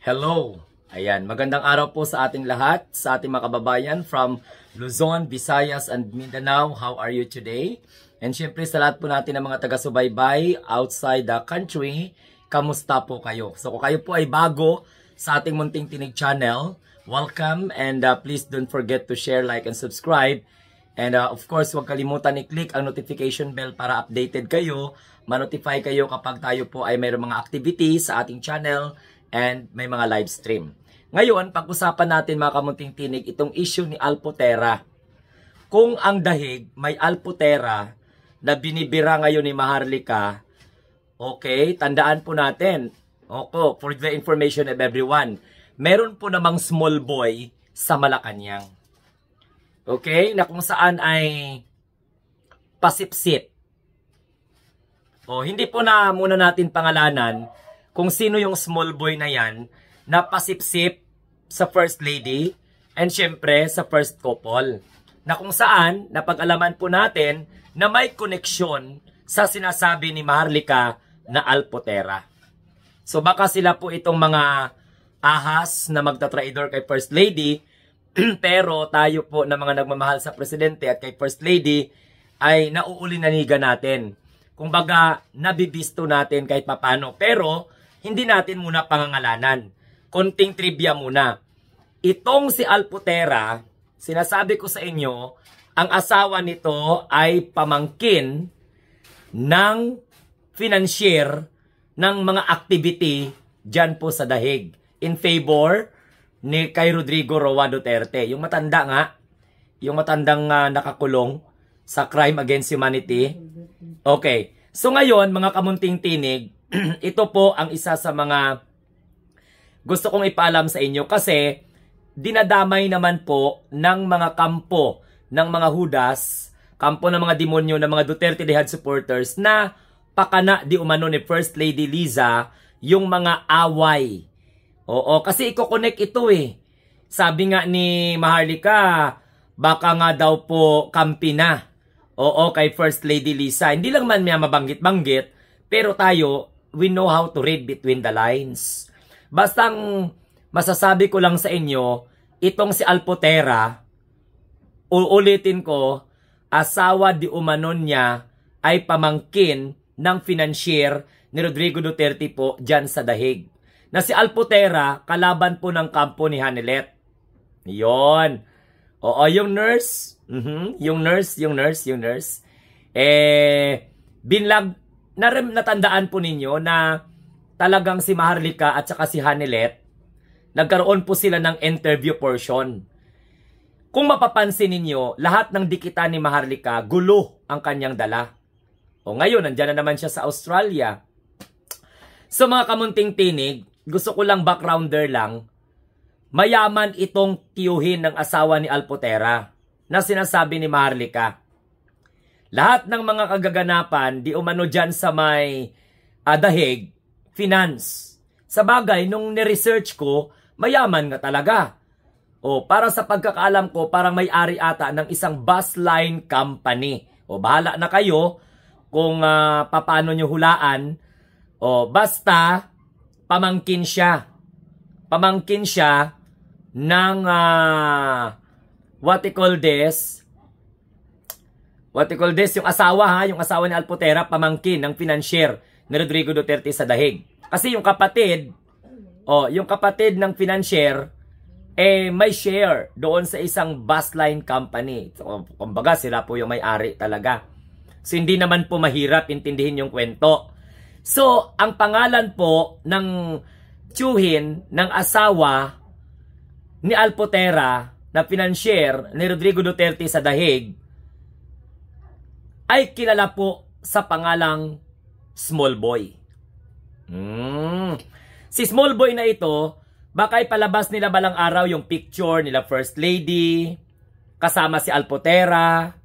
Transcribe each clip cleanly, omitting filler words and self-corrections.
Hello! Ayan, magandang araw po sa ating lahat, sa ating mga kababayan from Luzon, Visayas, and Mindanao. How are you today? And syempre sa lahat po natin ng mga taga-subaybay outside the country, kamusta po kayo? So kung kayo po ay bago sa ating Munting Tinig channel, welcome and please don't forget to share, like, and subscribe. And of course, huwag kalimutan i-click ang notification bell para updated kayo, ma-notify kayo kapag tayo po ay mayroong mga activities sa ating channel and may mga live stream. Ngayon, pag-usapan natin mga kamunting tinig itong issue ni Alpotera. Kung ang dahig may Alpotera na binibira ngayon ni Maharlika, okay, tandaan po natin, okay, for the information of everyone, meron po namang small boy sa Malacanang. Okay, na kung saan ay pasipsip. O, hindi po na muna natin pangalanan kung sino yung small boy na yan na pasipsip sa First Lady and syempre sa First Couple. Na kung saan, napag-alaman po natin na may koneksyon sa sinasabi ni Maharlika na Alpotera. So baka sila po itong mga ahas na magta-traidor kay First Lady, pero tayo po na mga nagmamahal sa Presidente at kay First Lady ay nauulinanigan natin. Kumbaga, nabibisto natin kahit papano. Pero, hindi natin muna pangangalanan. Konting trivia muna. Itong si Alpotera, sinasabi ko sa inyo, ang asawa nito ay pamangkin ng financier ng mga activity dyan po sa dahig. In favor ni kay Rodrigo Roa Duterte. Yung matanda nga, yung matandang nakakulong sa crime against humanity. Okay. So ngayon, mga kamunting tinig, ito po ang isa sa mga gusto kong ipaalam sa inyo kasi dinadamay naman po ng mga kampo ng mga Judas, kampo ng mga demonyo ng mga Duterte Dehad supporters na pakana di umano ni First Lady Liza yung mga away. Oo, kasi iko-connect ito eh. Sabi nga ni Maharlika, baka nga daw po kampi na. Oo, kay First Lady Liza. Hindi lang man niya mabanggit-banggit, pero tayo, we know how to read between the lines. Bastang masasabi ko lang sa inyo, itong si Alpotera, uulitin ko, asawa di umanon niya ay pamangkin ng financier ni Rodrigo Duterte po dyan sa dahig. Na si Alpotera, kalaban po ng kampo ni Hanilet. Yon. Oo, yung nurse, yung nurse. Binlag, natandaan po ninyo na talagang si Maharlika at saka si Hanilet, nagkaroon po sila ng interview portion. Kung mapapansin ninyo, lahat ng dikitan ni Maharlika, gulo ang kanyang dala. O ngayon, nandyan na naman siya sa Australia. So mga kamunting tinig, gusto ko lang backgrounder lang, mayaman itong tiyuhin ng asawa ni Alpotera na sinasabi ni Maharlika. Lahat ng mga kagaganapan, di umano dyan sa may dahig, finance. Sa bagay, nung ni-research ko, mayaman nga talaga. O, para sa pagkakaalam ko, parang may-ari ata ng isang bus line company. O, bahala na kayo kung paano nyo hulaan. O, basta, pamangkin siya. Pamangkin siya ng what you call this, yung asawa yung asawa ni Alpotera, pamangkin ng financier ni Rodrigo Duterte sa dahig. Kasi yung kapatid ng financier, may share doon sa isang bus line company. So, kumbaga sila po yung may-ari talaga. So, hindi naman po mahirap intindihin yung kwento. So, ang pangalan po ng tiyuhin ng asawa ni Alpotera na financier ni Rodrigo Duterte sa dahig ay kilala po sa pangalang Small Boy. Si Small Boy na ito, baka ipalabas nila balang araw yung picture nila First Lady kasama si Alpotera.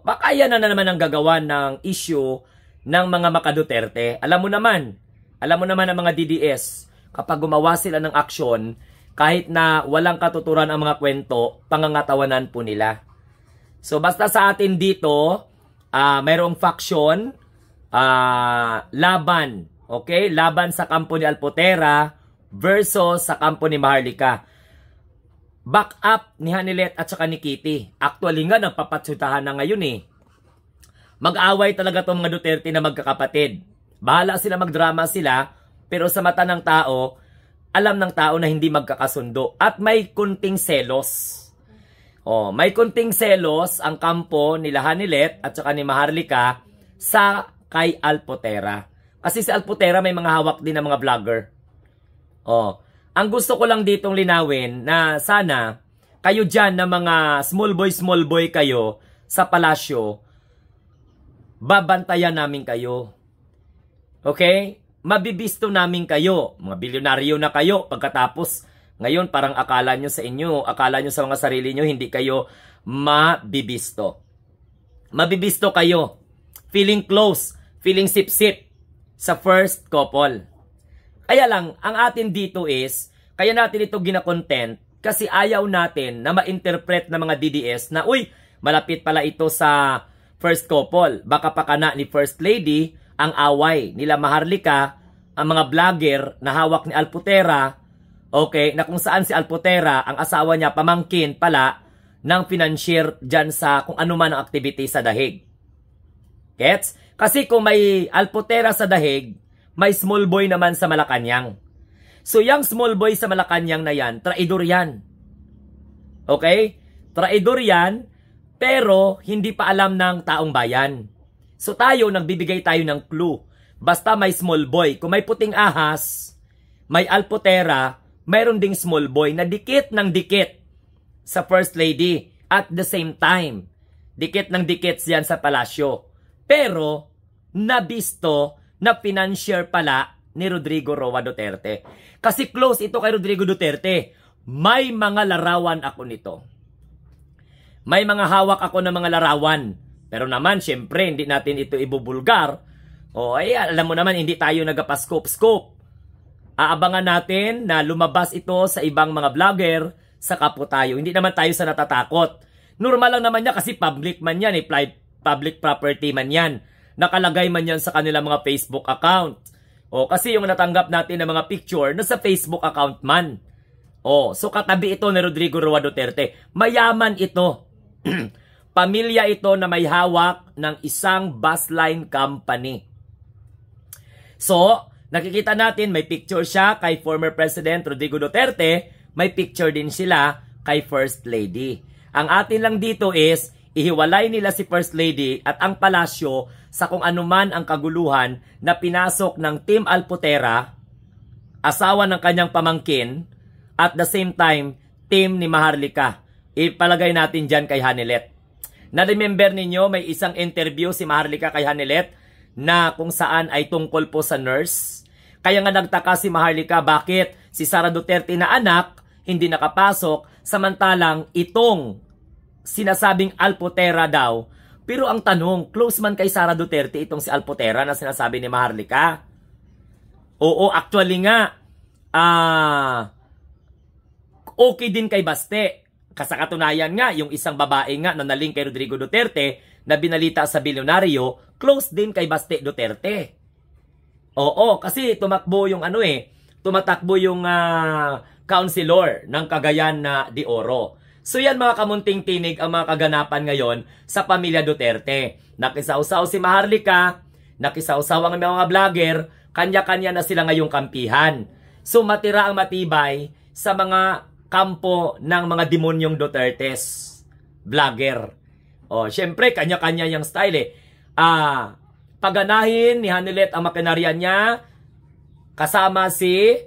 Baka yan na naman ang gagawa ng issue ng mga maka-Duterte. Alam mo naman ang mga DDS, kapag gumawa sila ng aksyon, kahit na walang katuturan ang mga kwento, pangangatawanan po nila. So basta sa atin dito, mayroong faction, laban, okay? Laban sa kampo ni Alpotera versus sa kampo ni Maharlika. Back up ni Hanilet at saka ni Kitty. Actually nga, nagpapatsutahan na ngayon eh. Mag-away talaga itong mga Duterte na magkakapatid. Bahala sila, magdrama sila, pero sa mata ng tao, alam ng tao na hindi magkakasundo. At may kunting selos. May kunting selos ang kampo nila Hanilet at saka ni Maharlika sa kay Alpotera. Kasi si Alpotera may mga hawak din ng mga vlogger. Ang gusto ko lang ditong linawin na sana kayo dyan na mga small boy kayo sa palasyo, babantayan namin kayo. Okay? Mabibisto namin kayo. Mga bilyonaryo na kayo pagkatapos ngayon parang akala nyo sa inyo, akala nyo sa mga sarili nyo, hindi kayo mabibisto. Mabibisto kayo. Feeling close, feeling sip-sip sa first couple. Kaya lang, ang atin dito is, kaya natin ito gina-content kasi ayaw natin na ma-interpret ng mga DDS na, uy, malapit pala ito sa first couple. Baka pakana ni First Lady ang away nila Maharlika, ang mga vlogger na hawak ni Alpotera, okay, na kung saan si Alpotera, ang asawa niya, pamangkin pala ng financier dyan sa kung ano man ang activity sa Dahig. Gets? Kasi kung may Alpotera sa Dahig, may small boy naman sa Malacanang. So, yung small boy sa Malacanang na yan, traidor yan. Okay? Traidor yan, pero hindi pa alam ng taong bayan. So, tayo, nagbibigay tayo ng clue. Basta may small boy. Kung may puting ahas, may Alpotera, mayroon ding small boy na dikit ng dikit sa First Lady at the same time. Dikit ng dikit yan sa palasyo. Pero, nabisto na financier pala ni Rodrigo Roa Duterte. Kasi close ito kay Rodrigo Duterte. May mga larawan ako nito. May mga hawak ako ng mga larawan. Pero naman, syempre, hindi natin ito ibubulgar. Alam mo naman, hindi tayo nagpa-scope-scope. Aabangan natin na lumabas ito sa ibang mga vlogger sa kapwa tayo. Hindi naman tayo sa natatakot. Normal lang naman niya kasi public man yan, public property man yan. Nakalagay man yan sa kanilang mga Facebook account. Kasi yung natanggap natin ng mga picture nasa Facebook account man. So katabi ito ni Rodrigo Roa Duterte. Mayaman ito. Pamilya ito na may hawak ng isang bus line company. So, nakikita natin may picture siya kay former President Rodrigo Duterte, may picture din sila kay First Lady. Ang atin lang dito is, ihiwalay nila si First Lady at ang palasyo sa kung anuman ang kaguluhan na pinasok ng Team Alpotera, asawa ng kanyang pamangkin, at the same time, team ni Maharlika. Ipalagay natin dyan kay Hanilet. Na-remember ninyo, may isang interview si Maharlika kay Hanilet na kung saan ay tungkol po sa nurse. Kaya nga nagtaka si Maharlika bakit si Sara Duterte na anak hindi nakapasok samantalang itong sinasabing Alpotera daw. Pero ang tanong, close man kay Sara Duterte itong si Alpotera na sinasabi ni Maharlika? Oo, actually nga, okay din kay Baste. Kasakatunayan nga, yung isang babae nga na naling kay Rodrigo Duterte na binalita sa bilyonaryo, close din kay Baste Duterte. Oo, kasi tumakbo yung tumatakbo yung councilor ng Cagayan na de Oro. So yan mga kamunting tinig ang mga kaganapan ngayon sa pamilya Duterte. Nakisawsaw si Maharlika, nakisawsaw ang mga vlogger, kanya-kanya na sila ngayong kampihan. So matira ang matibay sa mga kampo ng mga demonyong Dutertes. Vlogger. Syempre, kanya-kanya yung style paganahin ni Hanilet ang makinarya niya kasama si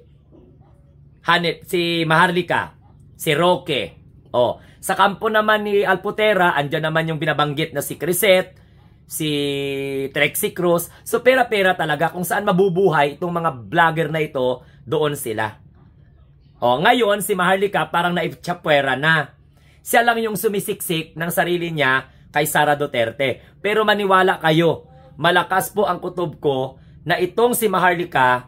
Maharlika, si Roque. Sa kampo naman ni Alpotera, andyan naman yung binabanggit na si Crisette, si Trexie Cruz. So pera-pera talaga kung saan mabubuhay itong mga vlogger na ito, doon sila. Ngayon si Maharlika parang naipchapwera na. Siya lang yung sumisiksik ng sarili niya kay Sara Duterte. Pero maniwala kayo, malakas po ang kutob ko na itong si Maharlika,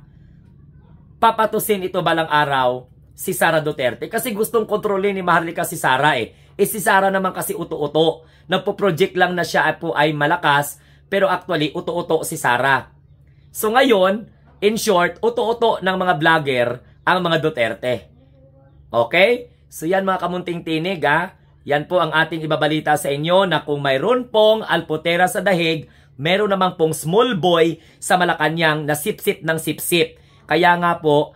papatusin ito balang araw si Sara Duterte. Kasi gustong kontrolin ni Maharlika si Sara si Sara naman kasi uto-uto. Nagpo-project lang na siya po ay malakas, pero actually uto-uto si Sara. So ngayon, in short, uto-uto ng mga vlogger ang mga Duterte. Okay? So yan mga kamunting tinig ha. Yan po ang ating ibabalita sa inyo na kung mayroon pong Alpotera sa Dahig, meron naman pong small boy sa Malacanang na sipsip ng sipsip. Kaya nga po,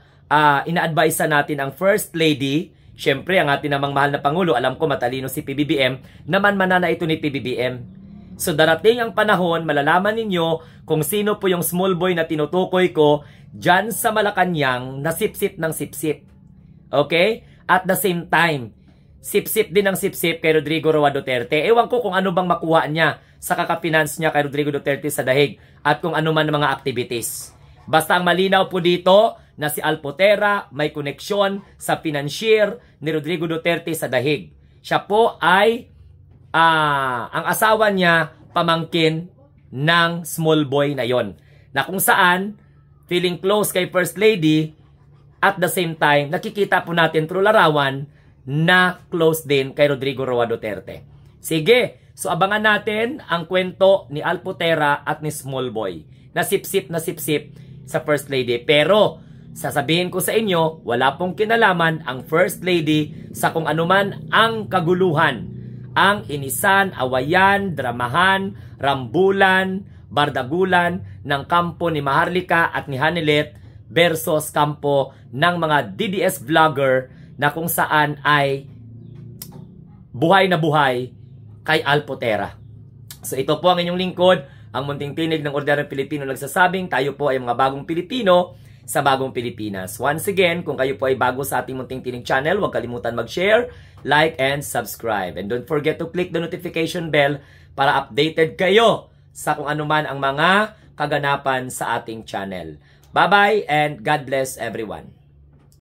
ina-advise natin ang First Lady, syempre ang ating namang mahal na Pangulo, alam ko matalino si PBBM, naman manana ito ni PBBM. So darating ang panahon, malalaman ninyo kung sino po yung small boy na tinutukoy ko dyan sa Malacanang na sipsip ng sipsip. Okay? At the same time, sipsip din ng sipsip kay Rodrigo Roa Duterte. Ewan ko kung ano bang makuha niya sa kaka-finance niya kay Rodrigo Duterte sa Dahig at kung ano man mga activities. Basta ang malinaw po dito na si Alpotera may koneksyon sa financier ni Rodrigo Duterte sa Dahig. Siya po ay ang asawa niya pamangkin ng small boy na yon. Na kung saan feeling close kay First Lady at the same time nakikita po natin through larawan na close din kay Rodrigo Roa Duterte. Sige, so abangan natin ang kwento ni Alpotera at ni small boy na sipsip sa First Lady. Pero sasabihin ko sa inyo, wala pong kinalaman ang First Lady sa kung anuman ang kaguluhan, ang inisan, awayan, dramahan, rambulan, bardagulan ng kampo ni Maharlika at ni Hanilet versus kampo ng mga DDS vlogger na kung saan ay buhay na buhay kay Alpotera. So ito po ang inyong lingkod, ang munting tinig ng ordinaryong Pilipino nagsasabing tayo po ay mga bagong Pilipino sa bagong Pilipinas. Once again, kung kayo po ay bago sa ating munting tinig channel, huwag kalimutan mag-share, like, and subscribe. And don't forget to click the notification bell para updated kayo sa kung anuman ang mga kaganapan sa ating channel. Bye-bye and God bless everyone.